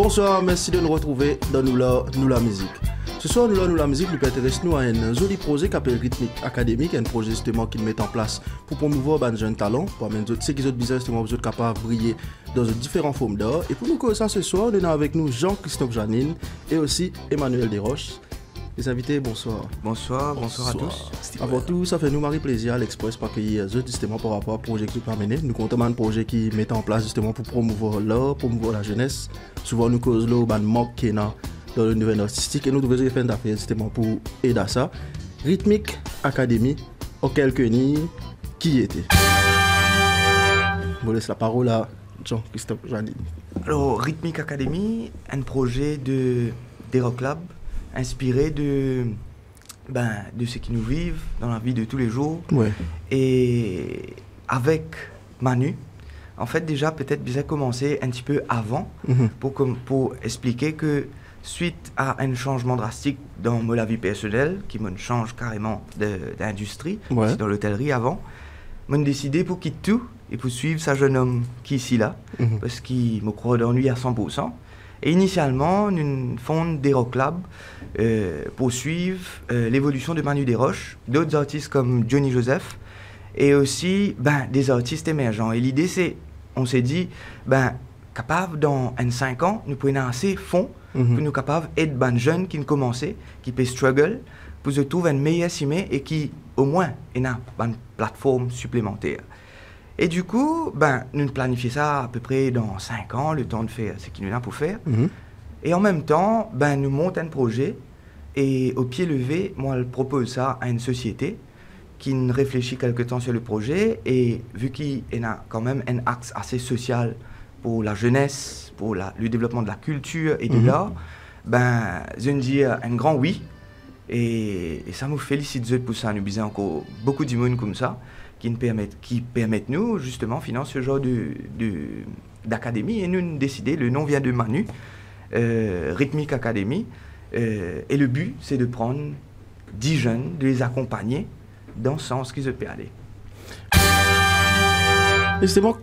Bonsoir, merci de nous retrouver dans Nous la musique. Ce soir, Nous la musique nous intéresse à un joli projet qui s'appelle Rythmique Académique, un projet justement qu'il met en place pour promouvoir les jeunes talents, pour amener ceux qui sont business justement pour être capables de briller dans différentes formes d'art. Et pour nous causer ça ce soir, on est avec nous Jean-Christophe Janine et aussi Emmanuel Desroches. Les invités, bonsoir. Bonsoir à tous. Avant tout, ça fait nous Marie plaisir à l'Express pour accueillir justement par rapport au projet que nous amener. Nous comptons un projet qui met en place justement pour promouvoir l'art, promouvoir la jeunesse. Souvent nous cause l'eau, manque qui est dans le niveau artistique et nous devons faire des affaires justement pour aider à ça. Rythmique Académie, auquel qui était. Je vous laisse la parole à Jean-Christophe Janine. Alors, Rythmique Académie, un projet d'Hero Club inspiré de ce qui nous vivent dans la vie de tous les jours. Ouais. Et avec Manu, en fait, déjà, peut-être bien commencer un petit peu avant pour expliquer que suite à un changement drastique dans ma vie personnelle, qui me change carrément d'industrie, ouais. dans l'hôtellerie avant, j'ai décidé pour quitter tout et pour suivre ce jeune homme qui est ici là, parce qu'il me croit d'ennui à 100%. Et initialement, nous fondons d'Hero Club pour suivre l'évolution de Manu Desroches, d'autres artistes comme Johnny Joseph, et aussi des artistes émergents. Et l'idée, c'est, on s'est dit, capable dans 5 ans, nous pouvons avoir assez fonds pour nous capables d'aider les jeunes qui ont commencé, qui peuvent struggle, pour se trouver un meilleur cimé et qui, au moins, ont une plateforme supplémentaire. Et du coup, nous planifions ça à peu près dans 5 ans, le temps de faire ce qu'il nous a pour faire. Et en même temps, nous montons un projet et au pied levé, moi, je propose ça à une société qui réfléchit quelque temps sur le projet et vu qu'il y a quand même un axe assez social pour la jeunesse, pour le développement de la culture et de l'art, je me dis un grand oui. Et ça me félicite pour ça. Nous avons encore beaucoup de monde comme ça qui permettent nous justement financer ce genre d'académie. Et nous avons décidé, le nom vient de Manu, Rythmique Académie. Et le but, c'est de prendre 10 jeunes, de les accompagner dans le sens qu'ils peuvent aller. Et justement,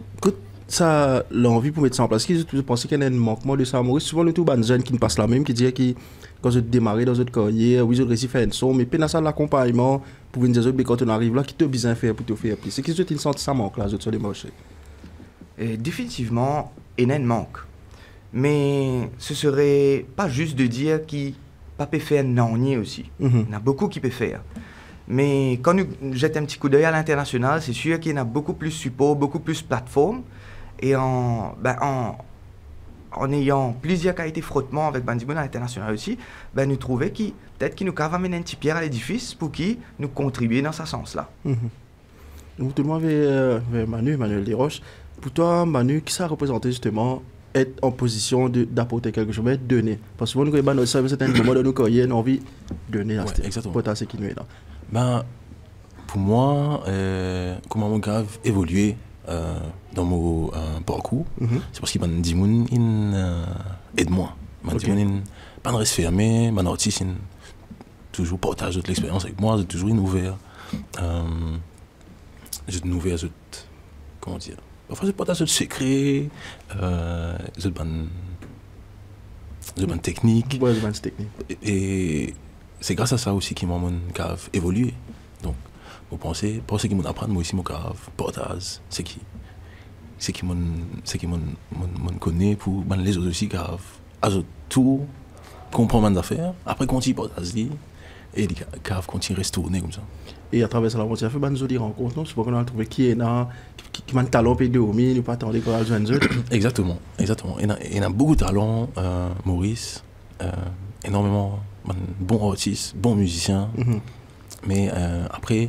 ça l'envie pour mettre ça en place, je pensais qu'il y a un manquement de ça à Maurice. Souvent, le tout les jeunes qui ne passent la même, qui disent que quand je démarre dans votre carrière, oui, je réussis à faire une son, mais puis ça l'accompagnement pour une des autres, quand on arrive là, qui te besoin faire pour te faire plus. C'est qu'ils ont senti ça manque là, sur les marchés. Définitivement, il y a un manque. Mais ce serait pas juste de dire qu'il ne peut faire non aussi. Il y en a beaucoup qui peuvent faire. Mais quand nous jetons un petit coup d'œil à l'international, c'est sûr qu'il y en a beaucoup plus support, beaucoup plus plateformes. Et en ayant plusieurs qualités frottement avec Bandimoun à l'international aussi, nous trouvons peut-être qu'il nous amener un petit pierre à l'édifice pour qu'il nous contribue dans ce sens-là. Donc, tout le monde avait Emmanuel Desroches. Pour toi, Manu, qui ça représentait justement être en position d'apporter quelque chose, de donner? Parce que nous, quand on a un moment de nos carrières, on a envie de donner à ce qui nous est là. Pour moi, comment mon grave évolué dans mon parcours, c'est parce qu'il y a des gens qui aident moi. Des gens qui pas de reste fermé, des artistes qui toujours partagent l'expérience avec moi, j'ai toujours ouvert. J'ai ouvert, comment dire, parfois je partage des secrets, des bonnes techniques. Ouais, des bonnes techniques. Et c'est grâce à ça aussi que mon grave évolué. Donc, vous pensez qu'ils m'ont appris, moi aussi, mon grave partage, c'est qui m'ont connaît pour les autres aussi grave. À tout, comprendre mes affaires, après continuer partager et les grave continuer rester comme ça. Et à travers ça, on a fait des jolies rencontres, non? C'est pour qu'on a trouvé qui est là, qui a un talent pour dormir, nous pas attendre qu'on a besoin de Exactement. Il y a beaucoup de talent, Maurice, énormément bons artistes, bons musiciens. Mais après,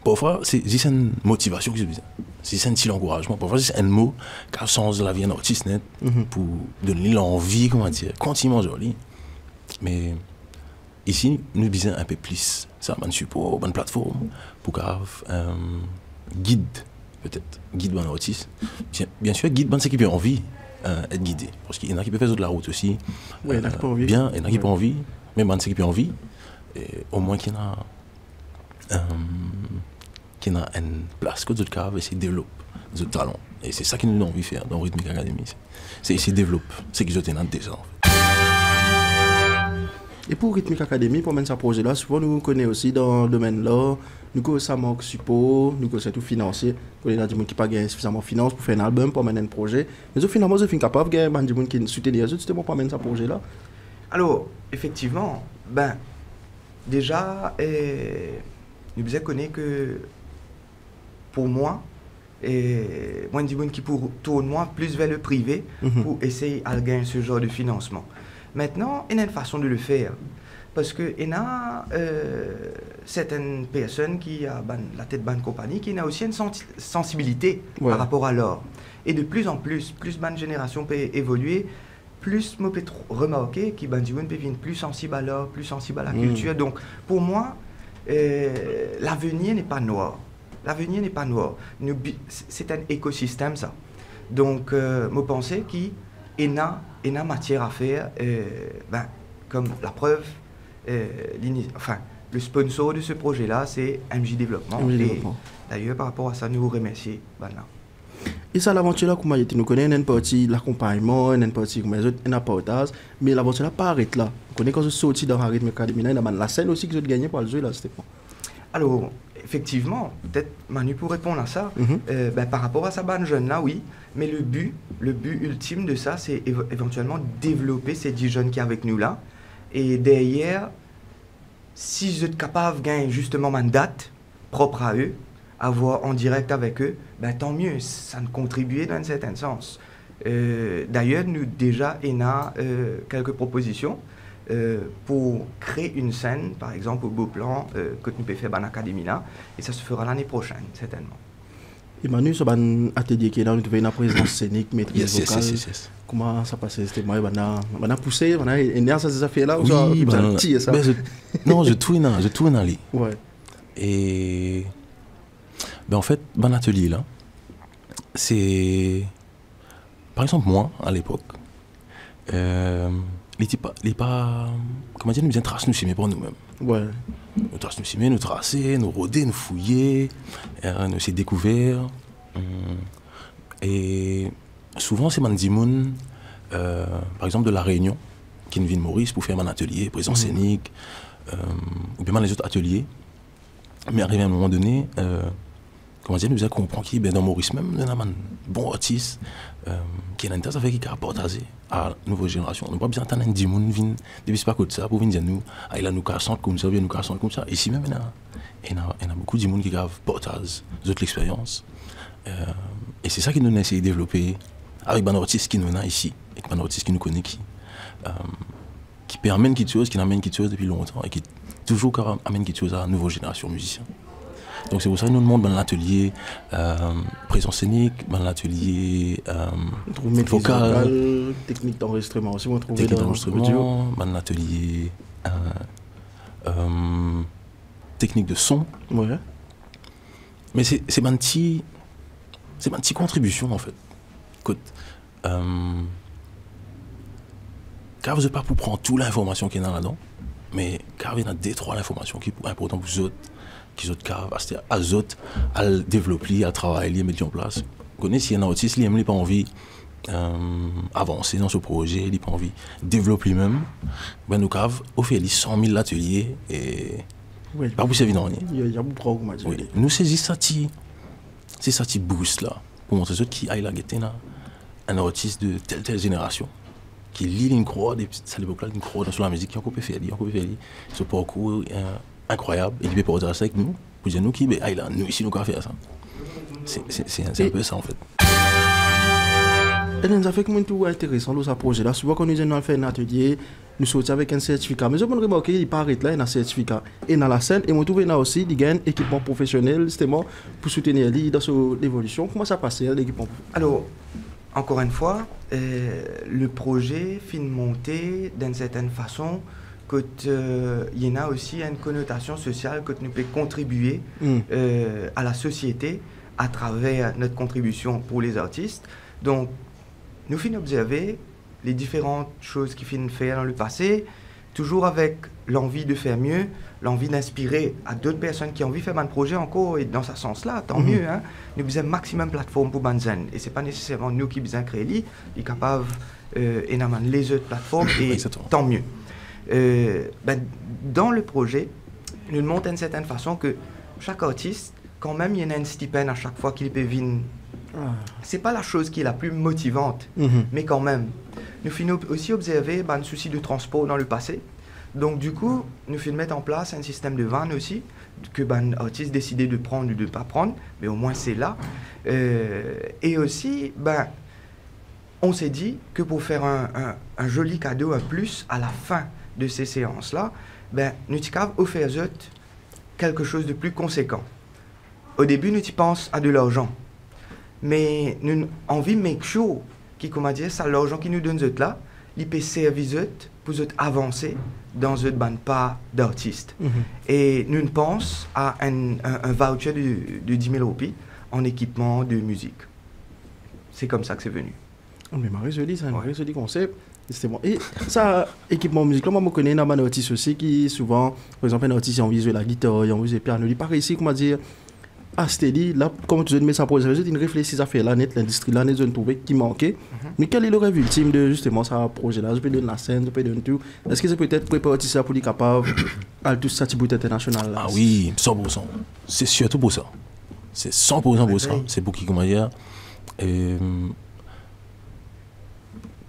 parfois, c'est une motivation que je dis. C'est un petit encouragement. Parfois, c'est un mot qui change la vie d'un artiste net pour donner l'envie, comment dire, continuellement joli. Mais ici, nous disons un peu plus. C'est un bon support, une bonne plateforme pour guide, peut-être. Guide un artiste. Bien sûr, guide ceux qui ont envie d'être guidé. Parce qu'il y en a qui peuvent faire de la route aussi. Oui, il y en a qui pas envie. Bien, il y en a qui pas envie. Mais ceux qui ont envie. Et au moins qu'il y en a une place que d'autres caves essayer de développer d'autres talents, Et c'est ça que nous avons envie de faire dans Rhythmic Academy. C'est essayer de développer ce qu'ils ont déjà. En fait. Et pour Rhythmic Academy, pour mener ce projet-là, souvent nous connaissons aussi dans le domaine-là, nous connaissons ça manque support, nous connaissons tout financier, nous connaissons des gens qui n'ont pas suffisamment de finances pour faire un album, pour mener un projet. Mais finalement, nous sommes capables de gagner des gens qui soutiennent les autres, justement pour mener ce projet-là. Alors, effectivement, déjà, nous devons connaître que pour moi, moi, des gens qui tournent moi plus vers le privé pour essayer de gagner ce genre de financement. Maintenant, il y a une façon de le faire. Parce qu'il y a certaines personnes qui ont la tête de compagnie qui ont aussi une sensibilité par rapport à l'or. Et de plus en plus ma génération peut évoluer, plus je peux remarquer que les gens peuvent devenir plus sensibles à l'or, plus sensibles à la culture. Donc, pour moi, l'avenir n'est pas noir. L'avenir n'est pas noir. C'est un écosystème, ça. Donc, je pense qu'il y a matière à faire, comme la preuve, le sponsor de ce projet-là, c'est MJ Développement. D'ailleurs, par rapport à ça, nous vous remercions. Et ça, l'aventure-là, comme nous connaissons une partie de l'accompagnement, une partie comme les autres, un apportage, mais l'aventure-là pas arrête là. Nous connaissons quand je sorti dans Rhythmic Academy, il y a la scène aussi que vous avez gagné pour le jeu là, Stéphane. Alors, effectivement, peut-être Manu pour répondre à ça, par rapport à ça, jeune là, oui, mais le but ultime de ça, c'est éventuellement développer ces 10 jeunes qui sont avec nous là, et derrière, si vous êtes capable de gagner justement une date propre à eux, avoir en direct avec eux, tant mieux, ça nous contribue dans un certain sens. D'ailleurs, nous déjà, on a quelques propositions pour créer une scène, par exemple au Beau Plan, que nous pouvons faire dans l'académie là, et ça se fera l'année prochaine, certainement. Et Manu, sur un atelier qui est là, nous avons une présence scénique, maîtrise vocale. Yes. Comment ça passe? C'était moi, on a poussé, on a énervé ces affaires-là, ou oui, ça? Non, je tourne en lit. Ouais. Et en fait, dans l'atelier là, c'est par exemple moi à l'époque, les pas comment dire, nous bien tracer nous filmer pour nous-mêmes. Ouais. Nous tracer nous filmer, nous tracer, nous rôder, nous fouiller, nous essayer de découvrir. Et souvent c'est Mandimoun, par exemple de la Réunion, qui nous vient de Maurice pour faire un atelier, présence scénique, ou bien les autres ateliers. Mais arrivé à un moment donné, comment dire, nous avons compris que dans Maurice même, nous avons un bon artiste qui est un tas avec qui a partagé à la nouvelle génération. Nous ne pouvons pas bien entendre un dimoun venir depuis pas côté ça pour venir dire nous, il a nous cassons comme ça, nous cassons comme ça. Ici même, il y a beaucoup de dimoun qui partagent l'expérience. Et c'est ça que nous essayons de développer avec un artiste qui nous a ici, et un artiste qui nous connaît, qui permet quelque chose, qui amène quelque chose depuis longtemps et qui toujours amène quelque chose à la nouvelle génération de musiciens. Donc c'est pour ça que nous demandons dans l'atelier présence scénique, dans l'atelier vocal, technique d'enregistrement aussi, on trouve technique d'enregistrement, dans l'atelier technique de son. Ouais. Mais c'est ma petite contribution en fait. Écoute, car vous n'êtes pas pour prendre toute l'information qu'il y a là-dedans, mais car il y a des trois informations qui sont importantes pour vous autres, qui sont à vous autres, à le développer, à travailler, à mettre en place. Vous connaissez, s'il y a un artiste, il n'a pas envie avancer dans ce projet, il n'a pas envie de développer lui-même, ben nous avons offert 100 000 ateliers et oui, pas pour servir dans rien. Il y a beaucoup de choses. Oui. Nous saisissons c'est ça qui boost là, pour montrer aux autres qui aillent un artiste de telle génération, qui lit une croix, à l'époque là, une croix sur la musique, qui a encore fait ce parcours incroyable, et il peut partager ça avec nous, pour dire nous qui, là, nous ici, nous pouvons faire ça. C'est un peu ça en fait. Et nous avons fait comme tout intéressant dans ce projet-là. Souvent, quand nous allons faire un atelier, nous sortons avec un certificat. Mais je peux remarquer qu'il paraît là, il y a un certificat. Et dans la scène, et nous trouvons là aussi, il y a un équipement professionnel, justement, pour soutenir lui dans son évolution. Comment ça passe, l'équipement? Alors, encore une fois, le projet fin monté d'une certaine façon, il y en a aussi une connotation sociale que nous pouvons contribuer à la société à travers notre contribution pour les artistes. Donc, nous finissons observer les différentes choses qu'ils finissent faire dans le passé, toujours avec l'envie de faire mieux, l'envie d'inspirer à d'autres personnes qui ont envie de faire un projet encore, et dans ce sens-là, tant mieux. Hein. Nous avons maximum plateforme pour Banzen. Et ce n'est pas nécessairement nous qui avons créé lui, il est capable d'énormément les autres plateformes, et tant mieux. Dans le projet, nous montrons d'une certaine façon que chaque artiste, quand même, il y a un stipend à chaque fois qu'il peut venir. C'est pas la chose qui est la plus motivante, mais quand même. Nous finissons aussi observer un souci de transport dans le passé. Donc du coup, nous finissons mettre en place un système de van aussi, que l'artiste décidait de prendre ou de ne pas prendre, mais au moins c'est là. Et aussi, on s'est dit que pour faire un joli cadeau, un plus, à la fin de ces séances-là, nous avons offert quelque chose de plus conséquent. Au début, nous y pensons à de l'argent. Mais nous avons envie de make sure comment dire, ça, l'argent qui nous donne là, il peut servir pour avancer dans un pas d'artiste. Et nous pensons à un voucher de 10 000 roupies en équipement de musique. C'est comme ça que c'est venu. Mais Marie joli, c'est un très joli concept. Et ça, équipement musique, moi je connais un artiste aussi qui souvent, par exemple, un artiste qui a envie de jouer la guitare, il a envie de jouer le piano, il paraît ici, comment dire, steady, là, comme tu mets ça pour les il réfléchit à faire l'industrie, là, ils ont trouvé qui manquait. Mais quel est le rêve ultime de justement ce projet-là? Je peux donner la scène, je peux donner tout. Est-ce que c'est peut-être préparer ça pour être capable à tout ça, type international là? Ah oui, 100%. C'est surtout pour ça. C'est 100% pour ça. C'est pour qui, comment dire,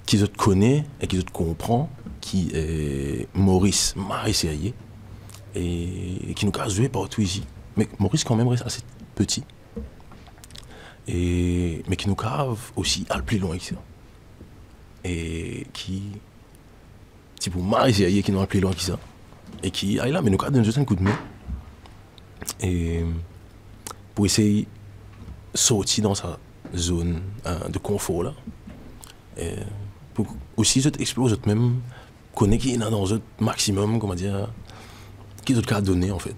qui se connaît et qui se comprend, qui est Maurice Marie-Serrier, et qui nous a joué partout ici. Mais Maurice, quand même, reste assez petit. Mais qui nous cave aussi à le plus loin que ça. Et qui. C'est pour Marie-Serrier qui nous a le plus loin que ça. Et qui est là, mais nous a donné juste un coup de main. Et pour essayer de sortir dans sa zone de confort là. Et pour aussi explorer même, connaître qui est dans un maximum, comment dire, qui est d'autres cas à donner en fait.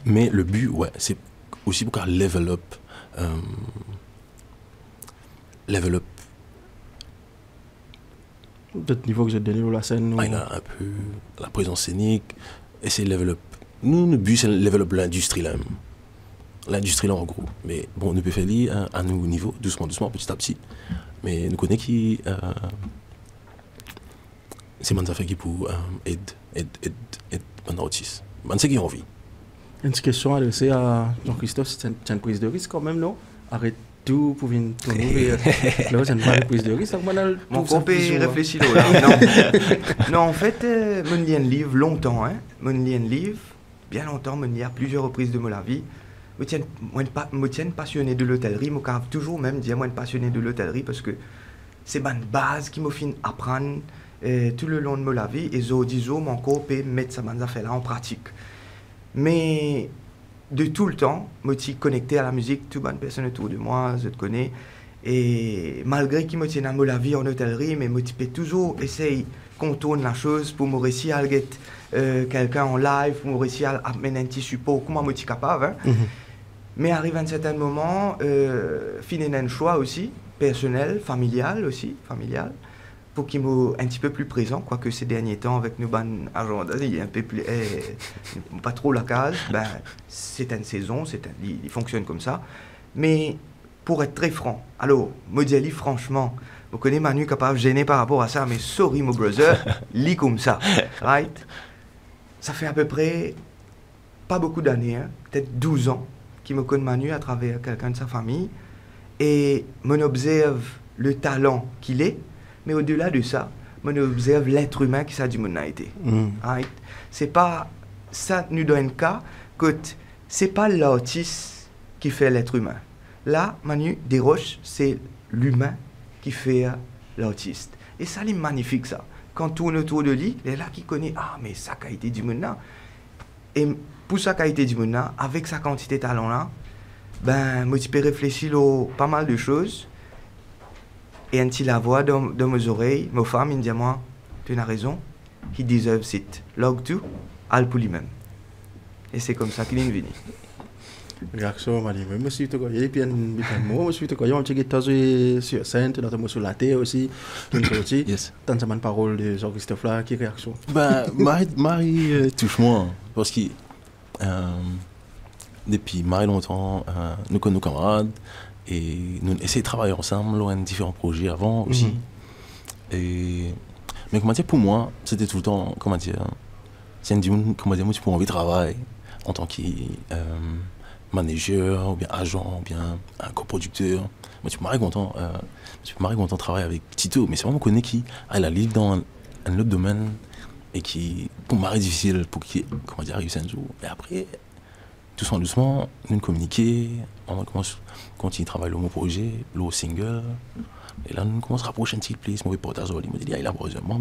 Mais le but, ouais, c'est aussi pour qu'elle level up d'autres niveaux que j'ai donné sur la scène. Il a un peu la présence scénique, et c'est level up. Nous, le but, c'est level up l'industrie là même. L'industrie là en gros. Mais bon, nous peut faire lire à nos niveaux, doucement, petit à petit. Mais nous connaissons qui. C'est mon affaire qui pour aider un artiste. C'est qui a envie. Une question adressée à Jean-Christophe, c'est une prise de risque quand même, non? Arrête tout pour venir tourner. Là, c'est une prise de risque. Mon compé réfléchit là. Non, en fait, je lis un livre longtemps. Je lis un livre, bien longtemps, je lis à plusieurs reprises de ma vie. Je tiens passionné de l'hôtellerie. Je me toujours même dire moi passionné de l'hôtellerie parce que c'est une base qui me fait apprendre tout le long de ma vie. Et je dis, mon corps peut mettre ça affaire-là en pratique. Mais de tout le temps, je suis connecté à la musique, toute bonne personne autour de moi, je te connais. Et malgré qu'il me tienne à la vie en hôtellerie, mais je peux toujours essayer de contourner la chose pour me réussir à get quelqu'un en live, pour me réussir à mener un petit support, comment je suis capable. Mais arrive à un certain moment, finir un choix aussi, personnel, familial, pour qu'il soit un petit peu plus présent, quoique ces derniers temps, avec nos bonnes agendas, il est un peu plus, pas trop la case, c'est une saison, il fonctionne comme ça. Mais pour être très franc, alors, me dis franchement, vous connaissez Manu capable de gêner par rapport à ça, mais sorry, mon brother, lis comme ça, right? Ça fait à peu près, pas beaucoup d'années, peut-être 12 ans, qu'il me connaît Manu à travers quelqu'un de sa famille, et m'en observe le talent qu'il est. Mais au-delà de ça, on observe l'être humain qui ça du monde a été. Right? C'est pas ça nous donne un cas que c'est pas l'artiste qui fait l'être humain. Là, Manu Desroches, c'est l'humain qui fait l'artiste. Et ça, c'est magnifique ça. Quand on tourne autour de lui, il est là qui connaît mais sa qualité du monde là. Et pour sa qualité du monde là, avec sa quantité de talent là, moi je peux réfléchir à pas mal de choses. Et ainsi la voix dans mes oreilles, ma femme, me dit moi, tu as raison, he deserves it. Log tout, al pour lui-même. Et c'est comme ça qu'il est venu. Réaction, m'a dit, moi, je suis tout et puis moi, je suis tout je suis tout sur scène, notamment sur la terre aussi, qui sorti. Yes. Tant ça m'a parole de Jean-Christophe là, qui réaction? Ben, Marie touche moi, parce que depuis Marie longtemps, nous connaissons nos camarades, et nous essayons de travailler ensemble dans différents projets avant aussi. Mais comment dire, pour moi, c'était tout le temps, comment dire, c'est une comment dire, moi, tu peux envie de travailler en tant que manager, ou bien agent, ou bien un coproducteur. Moi, tu m'arrêtes content de travailler avec Tito, mais c'est vraiment connu qui a la livre dans un autre domaine et qui, pour moi, est difficile pour qu'il, comment dire, réussisse un jour. Et après, doucement, nous communiquer, on commence à continuer à travailler sur mon projet, le single. Et là, nous commençons à rapprocher un petit peu plus, mon reportage, il me dit, il a besoin de moi,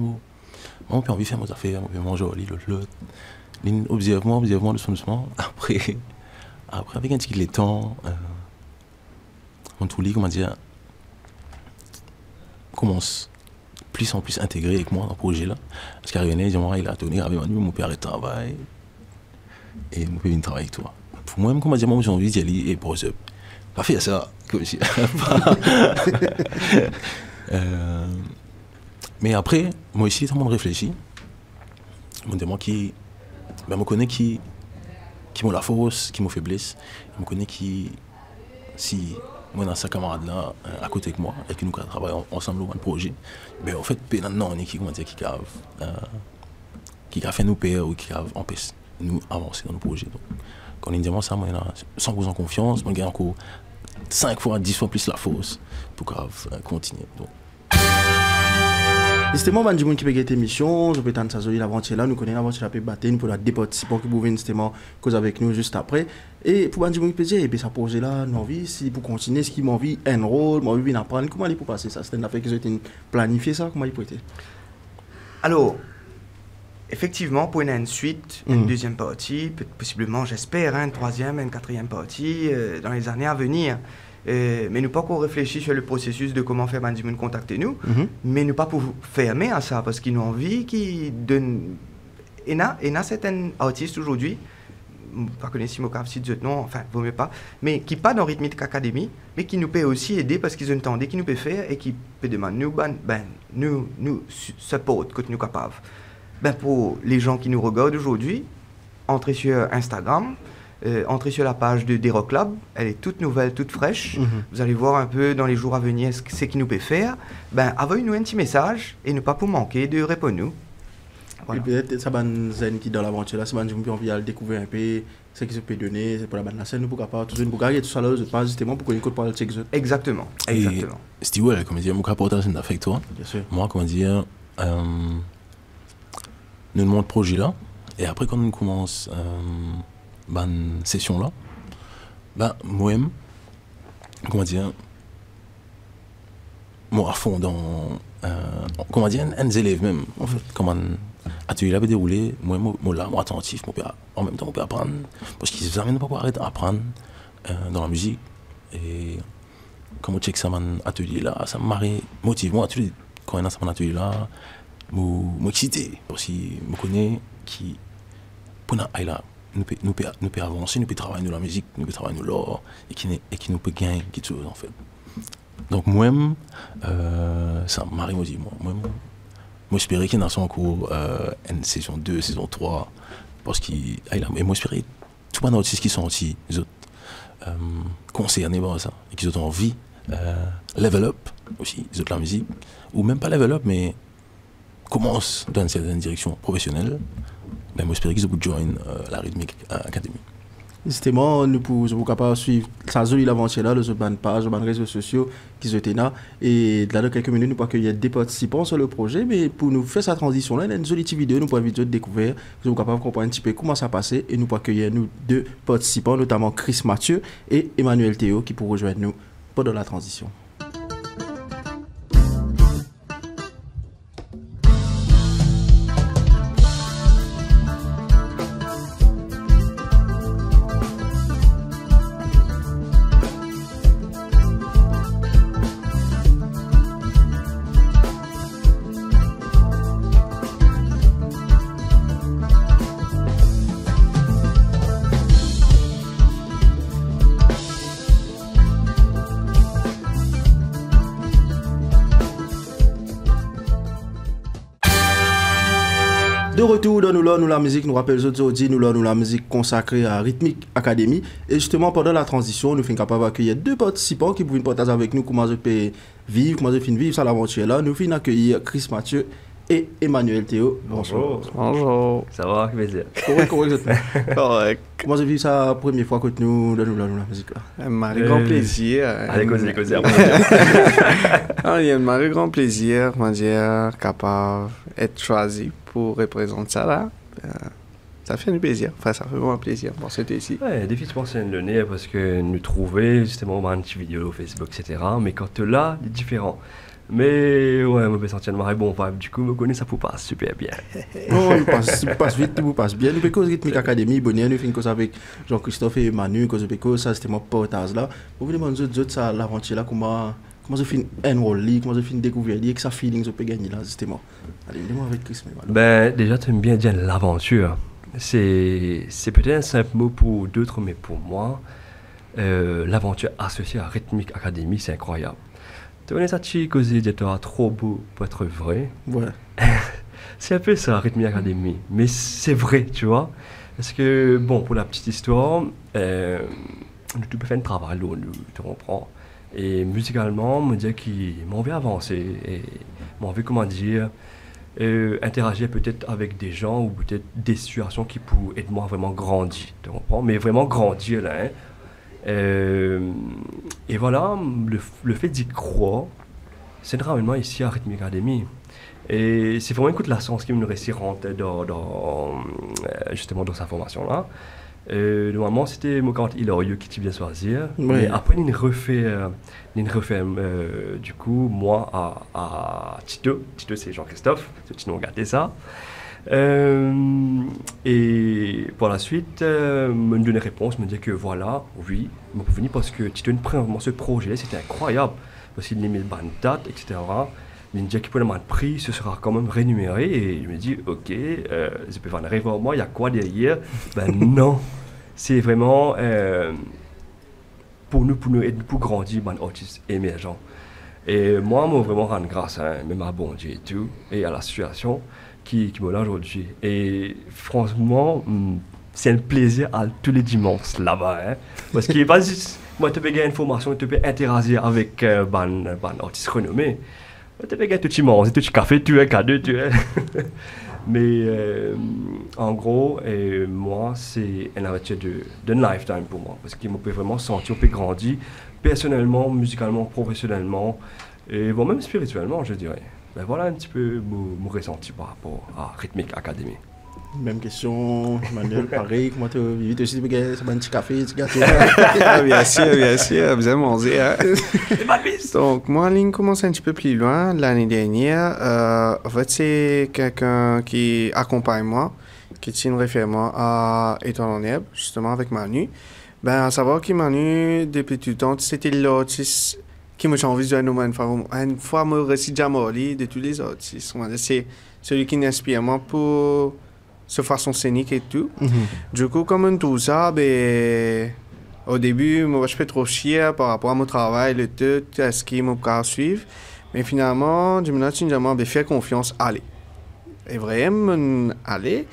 on peut envie de faire mes affaires, on peut manger, l'autre. Observe-moi, doucement. Après, avec un petit peu de temps, on tout lit, comment dire, commence plus en plus intégré avec moi dans le projet là. Parce qu'à René, il a tourné avec moi, mon père arrête de travail et mon père vient travailler avec toi. Pour moi, comment dire, moi j'ai envie d'y aller et pose up. Pas faire ça, comme si. Mais après, moi ici, tout le monde réfléchit. Je me demande qui. Ben, je connais qui m'a la force, qui m'a faiblesse. Je connais qui. Si moi, dans sa camarade là, à côté de moi, et que nous travaillons ensemble dans le projet, ben en fait, maintenant, on est qui, comment dire, qui a fait nous payer ou qui a empêché nous avancer dans le projet. Donc, quand on dit ça, moi, il a 100% confiance, moi, il y a encore 5 fois, 10 fois plus la force pour continuer. Donc. Justement, on dit qui peut gagner émission, je peux tenter ça l'aventure là, nous connaissons l'aventure là, peut battre pour la des participants qui pouvaient justement cause avec nous juste après. Et pour dire qui peut dire, et bien ça projet là, nous envie, si pour continuer, ce qui m'a envie, un rôle, m'a envie d'apprendre, comment il peut passer ça? C'est une affaire qui a été planifiée ça, comment il peut être? Alors, effectivement, pour une suite, une deuxième partie, possiblement, j'espère, une troisième, une quatrième partie dans les années à venir. Mais nous pas qu'on réfléchit sur le processus de comment faire Bandimun contacter nous, mais nous pas pour fermer à ça, parce qu'ils ont envie qui donne. Et là, certains artistes aujourd'hui, pas connaître si mon si non, enfin, vaut mieux pas, mais qui pas dans Rhythmic Academy, mais qui nous peut aussi aider parce qu'ils entendent, qui nous peut faire et qui peut demander nous support que nous capables. Ben pour les gens qui nous regardent aujourd'hui, entrez sur Instagram. Entrez sur la page de Deroclub, elle est toute nouvelle, toute fraîche. Vous allez voir un peu dans les jours à venir ce qu'il nous peut faire. Ben, envoyez-nous un petit message et ne pas pour manquer de répondre nous. Voilà. Et peut-être ça va zen qui dans l'aventure là, c'est bon, j'ai envie de découvrir un peu ce qui se peut donner, c'est pour la bande la scène, nous pourquoi pas toujours nous garder tout ça là, pas justement pour qu'on écoute parler de ces autres. Exactement. Steve, ouais, comme dire, mon rapportage c'est avec toi. Bien sûr. Moi, comment dire, nous montre projet là, et après quand on commence session là, moi-même, comment dire, moi à fond dans, comment dire, un élève même, en fait, comment atelier là peut dérouler, moi là, moi attentif, en même temps, on peut apprendre, parce qu'ils n'arrivent pas à arrêter d'apprendre dans la musique, et quand on check ça, mon atelier là, ça me motive, moi, quand on a ça, mon atelier là, m'excité, parce que je connais qui, pour là, nous peut avancer, nous peut travailler dans la musique, nous peut travailler dans l'art, et qui nous peut gagner quelque chose en fait. Donc moi-même, ça m'arrive aussi, moi j'espérais qu'il y ait son cours, une saison 2, saison 3, parce qu'il et moi j'espérais tout le monde artistes qui sont aussi les autres concernés par ça, et qui ont envie level up aussi, les autres la musique, ou même pas level up, mais commence dans une certaine direction professionnelle. Ben, moi, j'espère qu'ils ont join la Rhythmic Academy. Justement, nous pouvons capable suivre ça jolie l'aventure là, les bonnes pages, les réseaux sociaux qui étaient là. Et là, dans quelques minutes, nous pouvons accueillir des participants sur le projet. Mais pour nous faire cette transition là, il y a une jolie petite vidéo, nous pouvons vite découvrir. Nous sommes capables de comprendre un petit peu comment ça passait. Et nous pouvons accueillir nous deux participants, notamment Chris Mathieu et Emmanuel Théo, qui pourront rejoindre nous pendant la transition. De retour dans nous la musique, nous rappelle aujourd'hui, nous la musique consacrée à Rhythmic Academy. Et justement, pendant la transition, nous sommes capables d'accueillir 2 participants qui pouvaient partager avec nous comment je peux vivre, comment je peux vivre ça l'aventure là. Nous finissons accueillir Chris Mathieu et Emmanuel Théo. Bonjour. Bonjour. Ça va, avec plaisir. Correct. Comment j'ai vu ça la première fois que nous dans la musique là? Un grand plaisir. Allez, causer. Il y a un grand plaisir, comment dire, capable d'être choisi pour représenter ça là. Ça fait un plaisir. Enfin, ça fait vraiment un plaisir pour cette ici. Ouais, définitivement, c'est une donnée parce que nous trouvons justement une petite vidéo Facebook, etc. Mais quand tu l'as, c'est différent. Mais ouais, je me sentir un bon vibe. Du coup, me connais, ça vous passe super bien. Non, il passe vite, tout passe bien. Nous faisons Rhythmic Academy, bonne nous faisons avec Jean-Christophe et Manu, ça c'était mon portage là. Vous voulez demander ça l'aventure là, comment je finis un rôle, comment je finis découvrir, que ça feeling je peux gagner là, justement. Allez, dis-moi avec Chris. Ben, déjà, tu aimes bien dire l'aventure. C'est peut-être un simple mot pour d'autres, mais pour moi, l'aventure associée à Rhythmic Academy, c'est incroyable. Tu connais ça, tu causes trop beau pour être vrai. Ouais. C'est un peu ça, Rhythmic Academy. Mais c'est vrai, tu vois. Parce que, bon, pour la petite histoire, tu peux faire un travail, tu comprends. Et musicalement, me dire qu'il m'a envie d'avancer. Et m'a envie, comment dire, interagir peut-être avec des gens ou peut-être des situations qui pourraient aider moi à vraiment grandir. Tu comprends. Mais vraiment grandir, là, hein. Et voilà, le fait d'y croire, c'est vraiment ici à Rhythmic Academy. Et c'est vraiment écoute la sens qui me réussit rentrer justement dans sa formation-là. Normalement, c'était mon candidat Hilario qui t'y bien choisir. Oui. Mais après, il refait du coup, moi à Tito. Tito, c'est Jean-Christophe. Tito, on a gâté ça. Et par la suite, me donner réponse, me dire que voilà, oui, je peux venir parce que Tito vraiment ce projet, c'était incroyable. Parce qu'il mis le date, etc. Il me dit qu'il peut le prix, ce sera quand même rémunéré. Et il me dit, ok, je peux venir voir moi, il y a quoi derrière? Ben non, c'est vraiment pour nous aider, pour grandir, un artiste émergent. Et moi, je vraiment rendre grâce, même à bon Dieu et tout, et à la situation qui me l'a aujourd'hui. Et franchement, c'est un plaisir à tous les dimanches là-bas. Hein, parce qu'il n'est pas juste, moi, tu peux gagner une formation, tu peux interagir avec un artiste renommé. Tu peux gagner tout petit monde, tout petit café, tu es cadeau, tu es. Mais en gros, moi, c'est une aventure d'une lifetime pour moi. Parce qu'il me peut vraiment sentir, on peut grandir personnellement, musicalement, professionnellement, et bon, même spirituellement, je dirais. Ben voilà un petit peu mon ressenti par rapport à Rhythmic Academy. Même question, Emmanuel, pareil, comment tu vis aussi, tu as un petit café, un petit gâteau. Bien sûr, vous avez mangé. Hein? Donc, moi, ligne commence un petit peu plus loin. L'année dernière, en fait, c'est quelqu'un qui accompagne moi, qui tient référemment à Étoile en herbe, justement avec Manu. Ben, à savoir que Manu, depuis tout le temps, c'était l'artiste qui m'a envie de nous une fois me récit Jamali de tous les artistes. C'est celui qui m'inspire moi pour sa façon scénique et tout. Du coup, comme tout ça, ben, au début, moi, je fais trop chier par rapport à mon travail, le tout, à ce qui m'a suivre. Mais finalement, je me suis fait confiance, aller. Et vraiment, aller.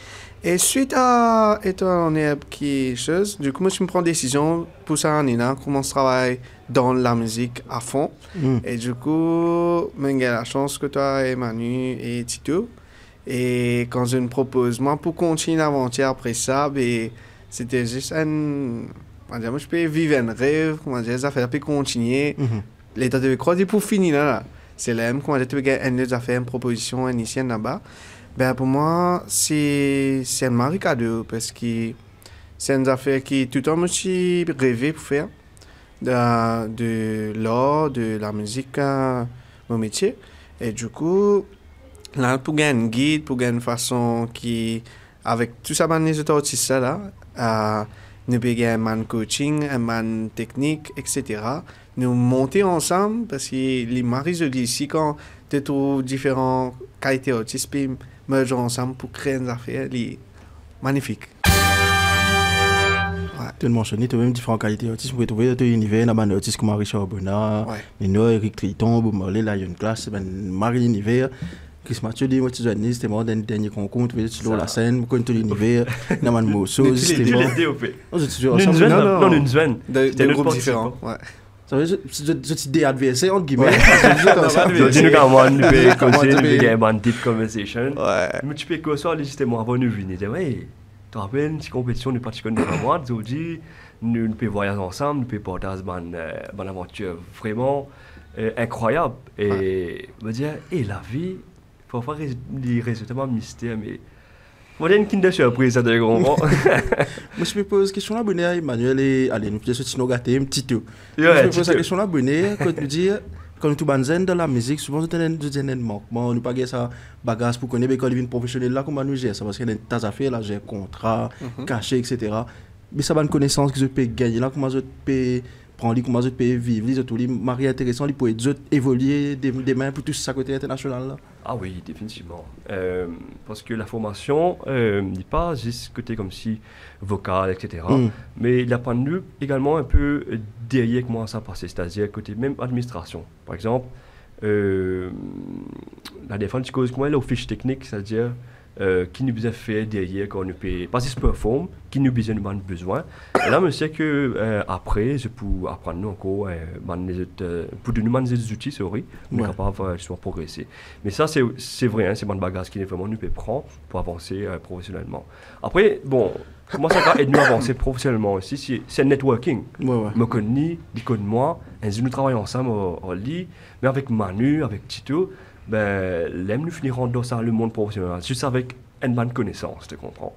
Et suite à Étoile en herbe qui est chose, du coup, je me prends décision pour ça en an, commence à travailler dans la musique à fond. Et du coup, j'ai la chance que toi et Manu et Tito. Et quand je me propose, moi, pour continuer l'aventure après ça, ben, c'était juste moi, je peux vivre un rêve, comment dire, ça fait continuer. L'état de croire pour finir là. C'est là, comment dire, tu peux faire une proposition initiale là-bas. Ben, pour moi, c'est un mari cadeau parce que c'est une affaire qui tout le temps me suis rêvé pour faire de l'art, de la musique, mon métier. Et du coup, là, pour gagner un guide, pour gagner une façon qui, avec tout ça, les autres artistes là, nous pouvons gagner un man coaching, un man technique, etc. Nous monter ensemble parce que les maris ici, quand tu trouves différentes qualités artistes, merger ensemble pour créer une affaire magnifique. Tu as mentionné, tu as même différentes qualités artistes. Vous pouvez trouver dans l'univers, il y a des artistes comme Richard Bonnard, Eric Triton, Bob Marley, Lion Class, Marie l'univers. Chris Mathieu dit, moi, tu es c'était moi, dernier concours, tu es sur la scène, tu connais tout l'univers, Naman Mosso, c'était moi. Non, une zone. De groupes différents. Ouais. Ça veut dire, je suis des adversaires, entre guillemets. Je dis, nous, quand on peut commencer, nous peut gagner une deep conversation. Mais tu peux que ça, justement, avant nous venir, dire, ouais, tu te rappelles, une compétition, nous participons à moi, aujourd'hui, nous pouvons voyager ensemble, nous pouvons partager une aventure vraiment incroyable. Et me dire, et la vie, parfois, les résultats mystères, mais. Moi, j'ai une kinder surprise, ça te comprends. Moi, je me pose question là, bonne Emmanuel et allez, nous faisons ce gâté un petit tout. Je me pose la question là, bonne, quand nous dit, quand nous tout banzen dans la musique, souvent nous tenons un manquement, nous pas ça bagage pour connaître quand ils viennent professionnels là, comment nous gère ça, parce qu'il y a des tas d'affaires là, j'ai contrat, caché, etc. Mais ça va une connaissance que je peux gagner là, comment je peux prendre, comment je peux vivre, les autres, les maris intéressants, les pour évoluer demain pour tout ça côté international là. Ah oui, définitivement. Parce que la formation n'est pas juste côté comme si vocal, etc. Mais il a pas nous également un peu derrière comment ça passe, c'est-à-dire côté même administration. Par exemple, la défense du cause, comment elle est aux fiches techniques, c'est-à-dire qui nous besoin faire derrière quand on peut pas si performe, qui nous besoin et là je sais que après je peux apprendre nous encore pour nous demander des outils sorry on est capable de progresser, mais ça c'est vrai hein, c'est mon bagage qui est vraiment nous peut prendre pour avancer professionnellement. Après bon comment ça va aider nous à avancer professionnellement aussi, c'est le networking. Me connais, il connaît moi, et nous travaillons ensemble en lit, mais avec Manu, avec Tito, ben, l'aime nous finirons dans ça, le monde professionnel, juste avec une bonne connaissance, tu comprends.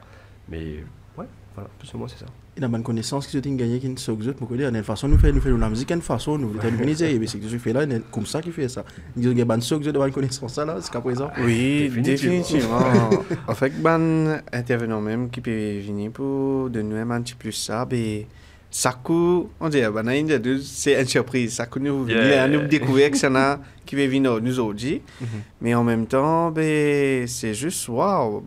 Mais, ouais, voilà, tout simplement, c'est ça. Il y a une bonne connaissance qui se tient gagné, qui ne se joue, mais de façon, nous faisons de la musique, une façon, nous faisons c'est que je fais là, comme ça qui fait ça. Il y a une bonne connaissance, ça là, jusqu'à présent. Oui, définitivement. En fait, ben, intervenant même qui peut venir pour de nous un petit plus ça, mais. Ça coûte, on dirait, c'est une surprise. Ça coûte nous découvrir que ça n'a qui va venir nous aujourd'hui. Mais en même temps, c'est juste wow,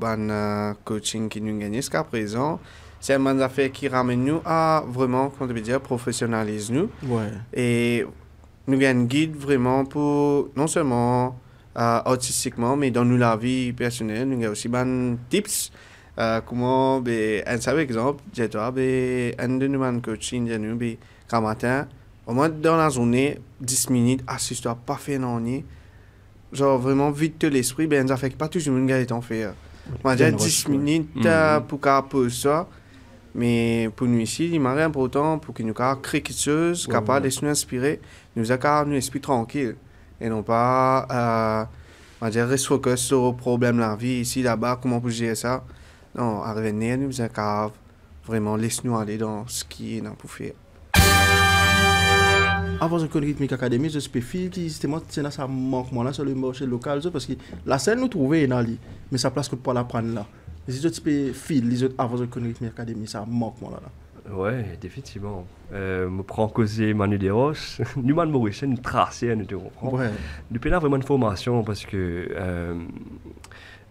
coaching qui nous gagne jusqu'à présent. C'est une affaire qui ramène nous à vraiment, comment on peut dire, professionnaliser nous. Et nous gagne un guide vraiment pour, non seulement artistiquement, mais dans nous la vie personnelle. Nous gagne aussi des tips. Comment un seul exemple j'ai toi un de nous coaching de nous quand matin au moins dans la journée 10 minutes assiste-toi pas fait non ni genre vraiment vite l'esprit ça fait pas toujours une galette en faire moi j'ai 10 minutes pour qu'après ça mais pour nous ici il m'est important pour que nous créer quelque chose capable de nous inspirer nous a nous esprit tranquille et non pas on va dire reste focus sur le problème de la vie ici là-bas comment on peut gérer ça. Non, à revenir, nous avons vraiment laissez-nous aller dans ce qui est dans pour faire. Avant de connaître Rythmique Academy, je suis fille qui justement tient ça manquement là sur le marché local parce que la scène nous trouvait dans lui, mais ça place que pour la prendre là. Les autres filles, les autres avant de connaître Rythmique Academy, ça manquement là. Ouais, définitivement. Me prend causer Manu Desroches, nous man Maurice, nous tracer, nous te comprend. Nous payons vraiment une formation parce que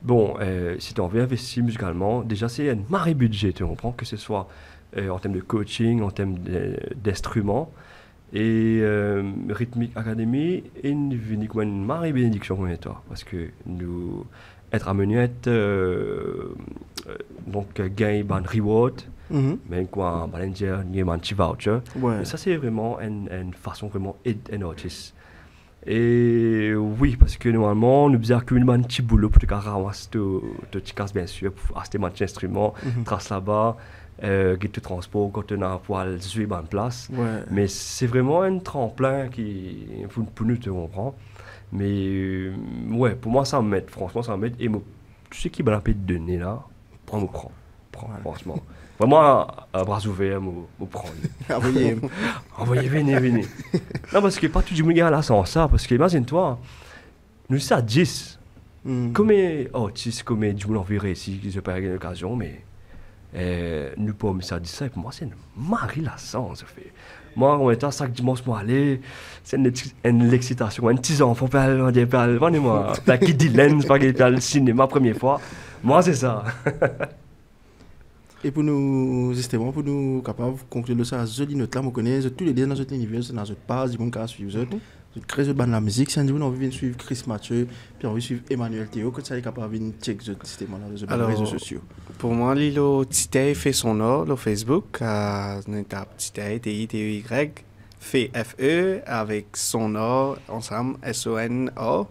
bon, si tu as envie d'investir musicalement, déjà c'est un maré budget, tu comprends, que ce soit en termes de coaching, en termes d'instruments. Et Rythmique Academy est une marée bénédiction pour toi, parce que nous être amené à être donc gagner un reward, même quoi, un petit voucher. Et ça c'est vraiment une façon vraiment d'aider un artiste. Et oui, parce que normalement, nous faisons un petit boulot pour te ramasser de petits casses, bien sûr, pour acheter un petit instrument, trace là-bas, guide de transport, quand on a pour jouer en place. Mais c'est vraiment un tremplin qui, pour nous, tu comprends. Mais ouais, pour moi, ça m'aide, franchement, ça m'aide. Et tout ce qui m'a de donner là, on me prend, franchement. Vraiment, à bras ouverts, me prendre. Envoyez, venez. Non, parce que pas tout le monde a la sens ça. Parce que, imagine-toi, nous sommes à 10. Comme artistes, comme du monde en verrait ici, qui n'ont pas eu l'occasion, mais nous pouvons ça 10 ça. Et pour moi, c'est une marée la sens. Moi, en étant chaque dimanche, moi, aller, c'est une excitation. Un petit enfant, moi, qui dit lens, pas qui le cinéma, première fois. Moi, c'est ça. Et pour nous, justement, pour nous capables de conclure ça, je dis notre là, on connaît tous les deux dans notre univers, dans notre page, du monde qui suivre. Très de la musique, si on dit on veut suivre Chris Mathieu, puis on veut suivre Emmanuel Théo, que ça est capable de check justement dans les réseaux sociaux. Pour moi, Lilo Titei fait son nom sur Facebook, on tape Titei, T-I-T-E-Y, fait F-E avec son nom ensemble, S-O-N-O.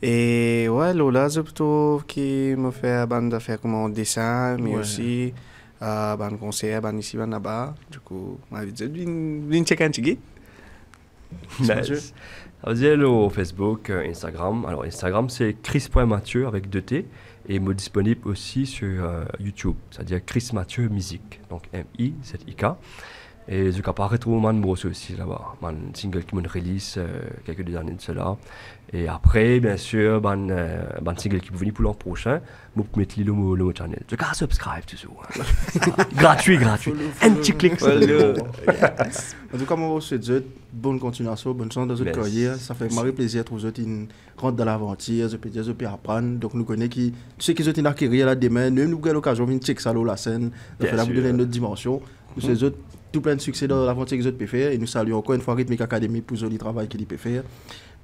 Et ouais, Lola, c'est plutôt qui me fait de faire comme un dessin, mais aussi conseiller, ici, là-bas. Du coup, ma vie, viens checker un petit Nice. Ça veut dire au Facebook, Instagram. Alors Instagram c'est chris.mathieu avec 2 T et il est disponible aussi sur YouTube, c'est-à-dire Chris Mathieu Musique, donc M-I-Z-I-K. Et je peux retrouver mon brosse aussi là-bas, mon single qui me release quelques années de cela. Et après, bien sûr, mon single qui va venir pour l'an prochain, je peux mettre le channel. Je peux subscribe tout ça. Gratuit. Un petit clic. En tout cas, moi, je vous souhaite bonne continuation, bonne chance dans votre carrière. Ça fait marrer plaisir de trouver qu'ils rentrent dans l'aventure, je peux apprendre. Donc, nous connaissons qui, tu sais qu'ils ont une carrière là demain, nous avons l'occasion de checker ça la scène, de faire une autre dimension. Nous sommes tout plein de succès dans l'aventure qu'ils ont pu faire et nous saluons encore une fois Rhythmic Academy pour le joli travail qu'ils peuvent faire.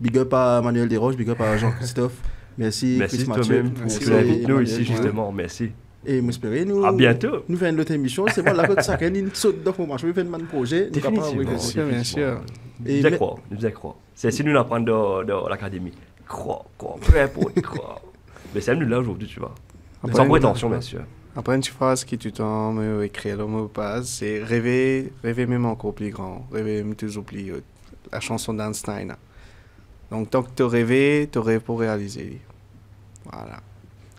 Big up à Manuel Desroches, big up à Jean-Christophe. Merci Chris Mathieu. Merci pour nous ici justement, merci. Et j'espère nous à bientôt. Nous faisons une autre émission, c'est bon la côte ça une saute de formation, nous faisons un projet, nous capable bien sûr. Nous croire. C'est si nous apprenons dans l'académie. Croire, prêt pour croire. Mais c'est nous là aujourd'hui, tu vois. Sans prétention bien sûr. Après, une phrase qui tu t'en écrire le mot base, c'est rêver même encore plus grand, rêver même toujours plus haut. La chanson d'Einstein. Donc, tant que tu rêves pour réaliser. Voilà.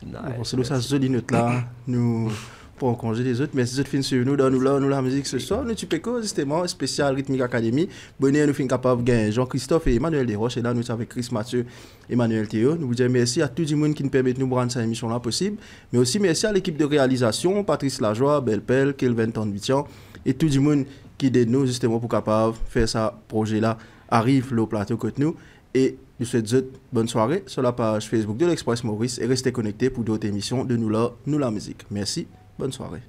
Bon, c'est ça, ce note là, nous pour congé des autres, mais si vous êtes sur nous, dans nous la musique ce soir, nous tu peux justement spécial Rhythmic Academy. Bonne nous sommes capables de gagner Jean-Christophe et Emmanuel Desroches, et là nous sommes avec Chris Mathieu et Emmanuel Théo. Nous vous disons merci à tout le monde qui nous permet de nous rendre cette émission là possible, mais aussi merci à l'équipe de réalisation, Patrice Lajoie, Belpel, Kelvin Tanduitian, et tout le monde qui aide nous justement pour capable faire ce projet là arrive au plateau côté nous. Et nous souhaitons bonne soirée sur la page Facebook de l'Express Maurice et restez connectés pour d'autres émissions de Nous la musique. Merci, bonne soirée.